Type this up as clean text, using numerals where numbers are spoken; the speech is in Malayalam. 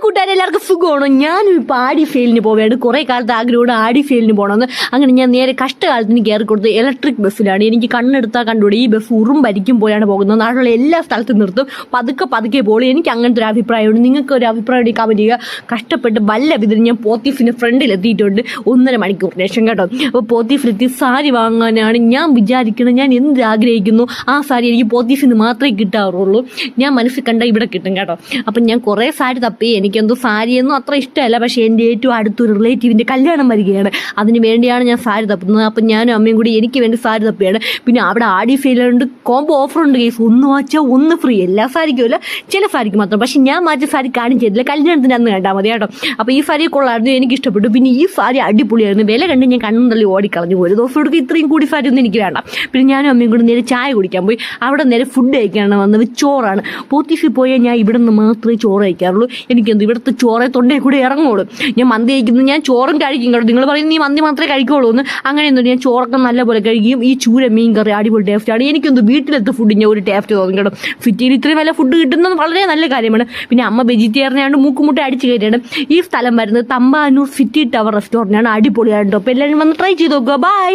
കൂട്ടുകാരെല്ലാവർക്കും സുഖമാണോ? ഞാനും ഇപ്പോൾ ആടി ഫെയിലിന് പോവുകയാണ്. കുറേ കാലത്ത് ആഗ്രഹമാണ് ആടി ഫെയിലിന് പോകണമെന്ന്. അങ്ങനെ ഞാൻ നേരെ കഷ്ടകാലത്തിന് കയറി കൊടുത്ത് ഇലക്ട്രിക് ബസ്സിലാണ്. എനിക്ക് കണ്ണെടുത്താൽ കണ്ടുകൂടെ ഈ ബസ് ഉറുമ്പരിക്കും പോലെയാണ് പോകുന്നത്. നാട്ടിലുള്ള എല്ലാ സ്ഥലത്തും നിർത്തും, പതുക്കെ പോകും. എനിക്ക് അങ്ങനത്തെ ഒരു അഭിപ്രായമുണ്ട്. നിങ്ങൾക്ക് ഒരു അഭിപ്രായം കമന്റ് ചെയ്യുക. കഷ്ടപ്പെട്ട് വല്ല വിധം ഞാൻ പോത്തീഫിൻ്റെ ഫ്രണ്ടിൽ എത്തിയിട്ടുണ്ട്. 1.5 മണിക്കൂർ ശേഷം കേട്ടോ. അപ്പോൾ പോത്തീഫിലെത്തി സാരി വാങ്ങാനാണ് ഞാൻ വിചാരിക്കുന്നത്. ഞാൻ എന്ത് ആഗ്രഹിക്കുന്നു ആ സാരി എനിക്ക് പോത്തീഫിന്ന് മാത്രമേ കിട്ടാറുള്ളൂ. ഞാൻ മനസ്സിൽ കണ്ട ഇവിടെ കിട്ടും കേട്ടോ. അപ്പം ഞാൻ കുറേ സാരി തപ്പി. എനിക്കെന്തോ സാരിയൊന്നും അത്ര ഇഷ്ടമല്ല. പക്ഷേ എൻ്റെ ഏറ്റവും അടുത്തൊരു റിലേറ്റീവിൻ്റെ കല്യാണം വരികയാണ്. അതിന് വേണ്ടിയാണ് ഞാൻ സാരി തപ്പുന്നത്. അപ്പം ഞാനും അമ്മയും കൂടി എനിക്ക് വേണ്ടി സാരി തപ്പിയാണ്. പിന്നെ അവിടെ ആടി ഫെയിലുണ്ട്, കോംബോ ഓഫറുണ്ട് കേസ്. 1 വാങ്ങിച്ചാൽ 1 ഫ്രീ. എല്ലാ സാരിക്കും അല്ല, ചില സാരിക്ക് മാത്രം. പക്ഷെ ഞാൻ മാറ്റിയ സാരി കാണിച്ചില്ല, കല്യാണത്തിന് അന്ന് കണ്ടാൽ മതി കേട്ടോ. അപ്പോൾ ഈ സാരി കൊള്ളായിരുന്നു, എനിക്ക് ഇഷ്ടപ്പെട്ടു. പിന്നെ ഈ സാരി അടിപൊളിയായിരുന്നു. വില കണ്ട് ഞാൻ കണ്ണും തള്ളി ഓടിക്കളഞ്ഞു. ഒരു ദിവസം എടുക്കുക ഇത്രയും കൂടി സാരി ഒന്നും എനിക്ക് വേണ്ട. പിന്നെ ഞാനും അമ്മയും കൂടി നേരെ ചായ കുടിക്കാൻ പോയി. അവിടെ നേരെ ഫുഡ് കഴിക്കാനാണ് വന്നത്. ചോറാണ്. പോത്തീഫിൽ പോയാൽ ഞാൻ ഇവിടെ നിന്ന് മാത്രമേ ചോറ് കഴിക്കാറുള്ളൂ. എനിക്കെന്ത് ഇവിടുത്തെ ചോറേ തൊണ്ടയിൽ കൂടെ ഇറങ്ങുള്ളൂ. ഞാൻ മന്തി കഴിക്കുന്നത് ഞാൻ ചോറും കഴിക്കും കേട്ടോ. നിങ്ങൾ പറയുന്നത് നീ മന്തി മാത്രമേ കഴിക്കുള്ളൂ എന്ന്. അങ്ങനെയൊന്നും ഞാൻ ചോറൊക്കെ നല്ലപോലെ കഴിക്കും. ഈ ചൂര മീൻ കറി അടിപൊളി ടേസ്റ്റാണ്. എനിക്കൊന്ന് വീട്ടിലെത്ത ഫുഡിൻ്റെ ഒരു ടേസ്റ്റ് തോന്നും കേട്ടോ. സിറ്റിയിൽ ഇത്രയും നല്ല ഫുഡ് കിട്ടുന്നത് വളരെ നല്ല കാര്യമാണ്. പിന്നെ അമ്മ വെജിറ്റേറിയനാണ്, മൂക്കുമുട്ട അടിച്ച് കയറ്റിയാണ്. ഈ സ്ഥലം വരുന്നത് തമ്പാനൂർ സിറ്റി ടവർ റെസ്റ്റോറൻ്റാണ്. അടിപൊളിയാണ് കേട്ടോ. അപ്പോൾ എല്ലാവരും വന്ന് ട്രൈ ചെയ്ത് നോക്കുക. ബൈ.